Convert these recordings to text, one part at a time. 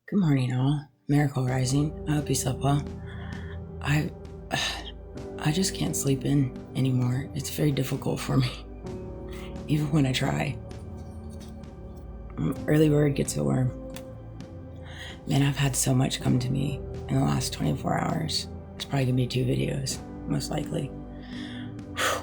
Good morning, all. Miracle Rising. I hope you slept well. I just can't sleep in anymore. It's very difficult for me, even when I try. Early bird gets the worm. Man, I've had so much come to me in the last 24 hours. It's probably gonna be 2 videos, most likely. Whew.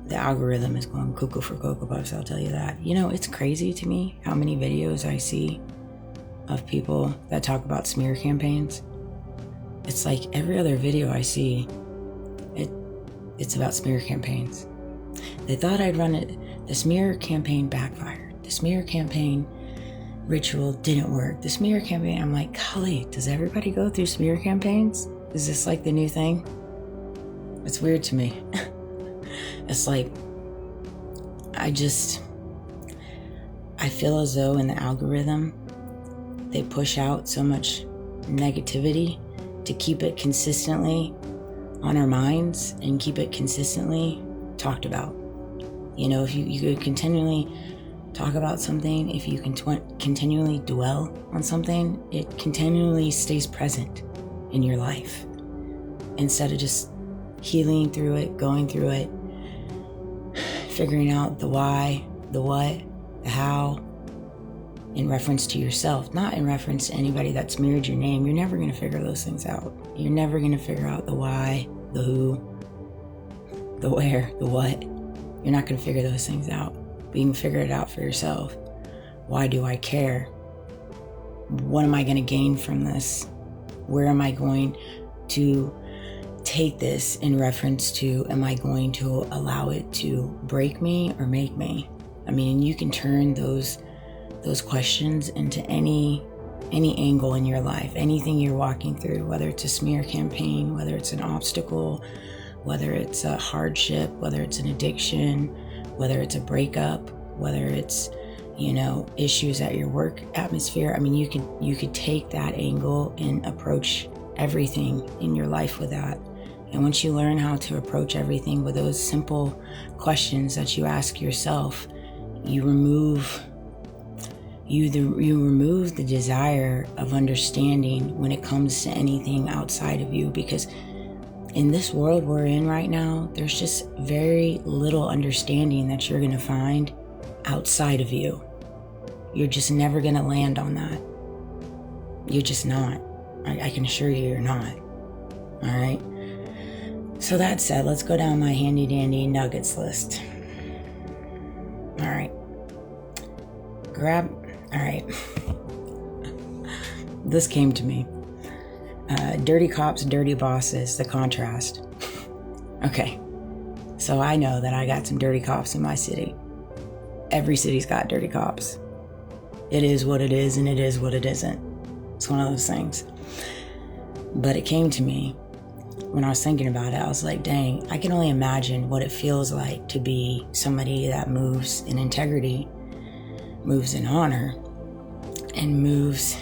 The algorithm is going cuckoo for Cocoa Puffs, I'll tell you that. You know, it's crazy to me how many videos I see of people that talk about smear campaigns. It's like every other video I see, it's about smear campaigns. They thought I'd run it. The smear campaign backfired. The smear campaign ritual didn't work. The smear campaign, I'm like, golly, does everybody go through smear campaigns? Is this like the new thing? It's weird to me. It's like, I feel as though in the algorithm, they push out so much negativity to keep it consistently on our minds and keep it consistently talked about. You know, if you could continually talk about something, if you can continually dwell on something, it continually stays present in your life. Instead of just healing through it, going through it, figuring out the why, the what, the how, in reference to yourself, not in reference to anybody that's mirrored your name. You're never going to figure those things out. You're never going to figure out the why, the who, the where, the what. You're not going to figure those things out. But you can figure it out for yourself. Why do I care? What am I going to gain from this? Where am I going to take this in reference to, am I going to allow it to break me or make me? I mean, you can turn those questions into any angle in your life, anything you're walking through, whether it's a smear campaign, whether it's an obstacle, whether it's a hardship, whether it's an addiction, whether it's a breakup, whether it's, you know, issues at your work atmosphere. I mean, you could take that angle and approach everything in your life with that. And once you learn how to approach everything with those simple questions that you ask yourself, you remove the desire of understanding when it comes to anything outside of you, because in this world we're in right now, there's just very little understanding that you're going to find outside of you. You're just never going to land on that. You're just not. I can assure you you're not. All right. So that said, let's go down my handy dandy nuggets list. All right. All right. This came to me. Dirty cops, dirty bosses, the contrast. Okay. So I know that I got some dirty cops in my city. Every city's got dirty cops. It is what it is, and it is what it isn't. It's one of those things. But it came to me when I was thinking about it. I was like, dang, I can only imagine what it feels like to be somebody that moves in integrity, moves in honor, and moves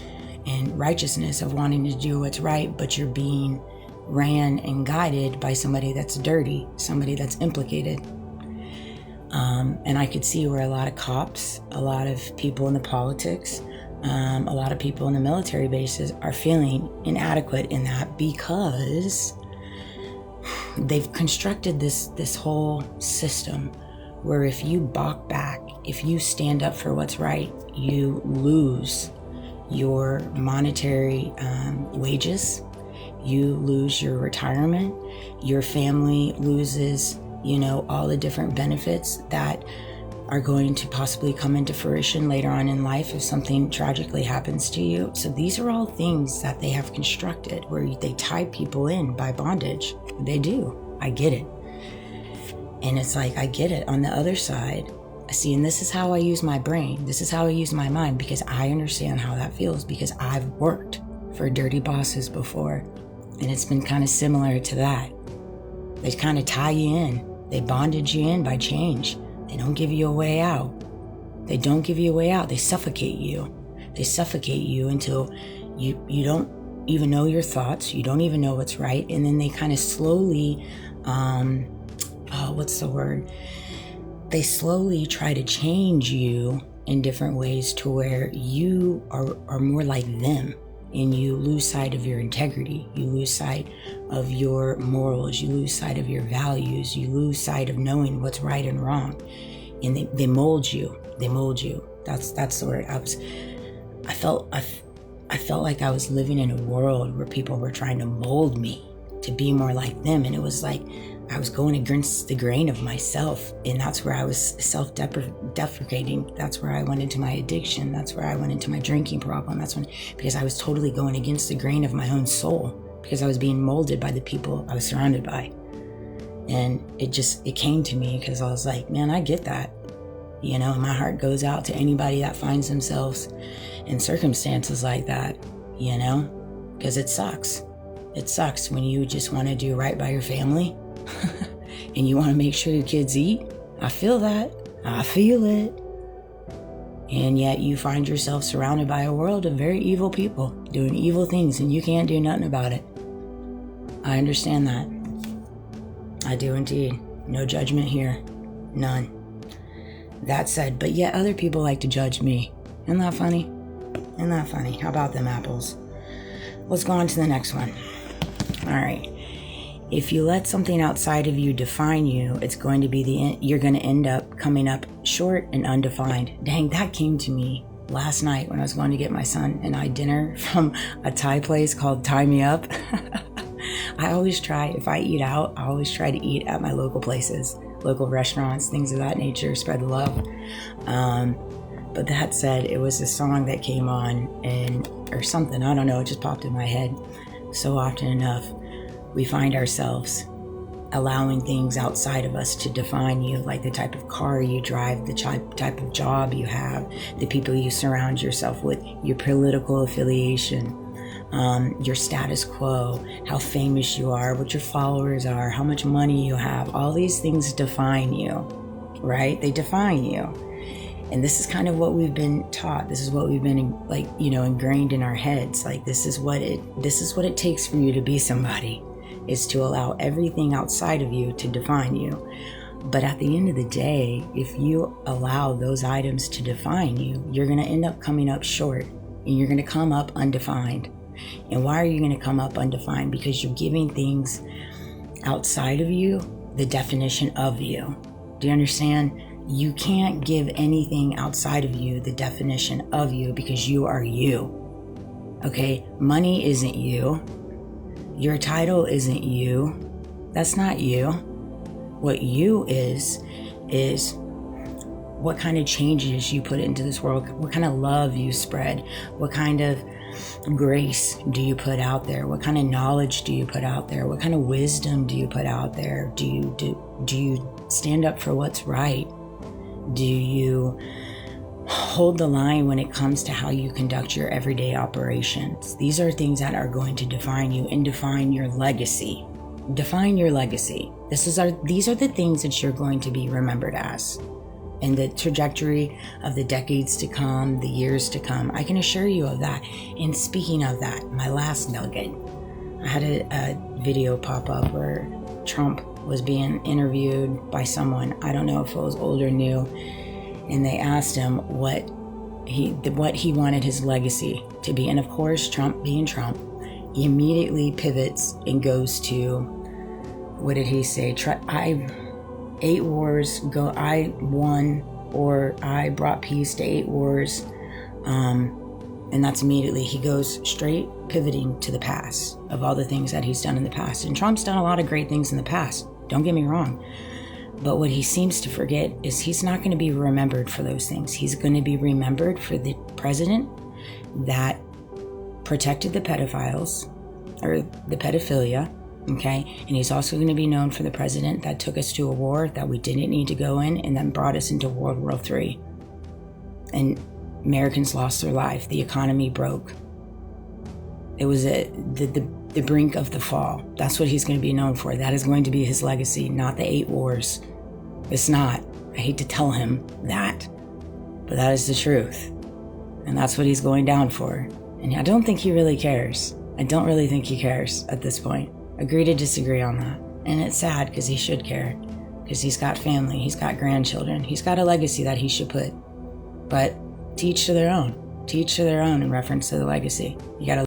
in righteousness of wanting to do what's right, but you're being ran and guided by somebody that's dirty, somebody that's implicated. And I could see where a lot of cops, a lot of people in the politics, a lot of people in the military bases are feeling inadequate in that, because they've constructed this whole system where if you balk back, if you stand up for what's right, you lose your monetary wages, you lose your retirement, your family loses, you know, all the different benefits that are going to possibly come into fruition later on in life if something tragically happens to you. So these are all things that they have constructed where they tie people in by bondage. They do. I get it. And it's like, I get it. On the other side, see, and this is how I use my brain. This is how I use my mind, because I understand how that feels, because I've worked for dirty bosses before. And it's been kind of similar to that. They kind of tie you in. They bondage you in by change. They don't give you a way out. They don't give you a way out. They suffocate you. They suffocate you until you don't even know your thoughts. You don't even know what's right. And then they kind of slowly, what's the word? They slowly try to change you in different ways to where you are more like them, and you lose sight of your integrity, you lose sight of your morals, you lose sight of your values, you lose sight of knowing what's right and wrong. And they mold you. That's the word. I felt like I was living in a world where people were trying to mold me to be more like them. And it was like I was going against the grain of myself. And that's where I was self-deprecating. That's where I went into my addiction. That's where I went into my drinking problem. Because I was totally going against the grain of my own soul, because I was being molded by the people I was surrounded by. And it came to me because I was like, man, I get that. My heart goes out to anybody that finds themselves in circumstances like that, because it sucks. It sucks when you just want to do right by your family and you want to make sure your kids eat. I feel that. I feel it. And yet you find yourself surrounded by a world of very evil people doing evil things, and you can't do nothing about it. I understand that. I do indeed. No judgment here. None. That said, but yet other people like to judge me. Isn't that funny? Isn't that funny? How about them apples? Let's go on to the next one. All right. If you let something outside of you define you, it's going to be you're going to end up coming up short and undefined. Dang, that came to me last night when I was going to get my son and I dinner from a Thai place called Tie Me Up. I always try, if I eat out, I always try to eat at my local places, local restaurants, things of that nature, spread the love. But that said, it was a song that came on or something, I don't know, it just popped in my head. So often enough, we find ourselves allowing things outside of us to define you, like the type of car you drive, the type of job you have, the people you surround yourself with, your political affiliation, your status quo, how famous you are, what your followers are, how much money you have. All these things define you, right? They define you. And this is kind of what we've been taught. This is what we've been ingrained in our heads. Like this is what it takes for you to be somebody, is to allow everything outside of you to define you. But at the end of the day, if you allow those items to define you, you're going to end up coming up short, and you're going to come up undefined. And why are you going to come up undefined? Because you're giving things outside of you the definition of you. Do you understand? You can't give anything outside of you the definition of you, because you are you. Okay? Money isn't you. Your title isn't you. That's not you. What you is what kind of changes you put into this world, what kind of love you spread, what kind of grace do you put out there, what kind of knowledge do you put out there, what kind of wisdom do you put out there, do you stand up for what's right, do you hold the line when it comes to how you conduct your everyday operations. These are things that are going to define you and define your legacy. Define your legacy. These are the things that you're going to be remembered as. And the trajectory of the decades to come, the years to come, I can assure you of that. And speaking of that, my last nugget, I had a video pop up where Trump was being interviewed by someone. I don't know if it was old or new. And they asked him what he wanted his legacy to be. And of course, Trump being Trump, he immediately pivots and goes to, what did he say? I 8 wars, I won, or I brought peace to 8 wars. And that's immediately, he goes straight pivoting to the past of all the things that he's done in the past. And Trump's done a lot of great things in the past. Don't get me wrong. But what he seems to forget is he's not going to be remembered for those things. He's going to be remembered for the president that protected the pedophiles, or the pedophilia, okay? And he's also going to be known for the president that took us to a war that we didn't need to go in, and then brought us into World War III. And Americans lost their life. The economy broke. It was the brink of the fall. That's what he's going to be known for. That is going to be his legacy, not the 8 wars. It's not. I hate to tell him that, but that is the truth. And that's what he's going down for. And I don't think he really cares. I don't really think he cares at this point. Agree to disagree on that. And it's sad, because he should care. Because he's got family, he's got grandchildren, he's got a legacy that he should put. But to each to their own. To each to their own in reference to the legacy. You gotta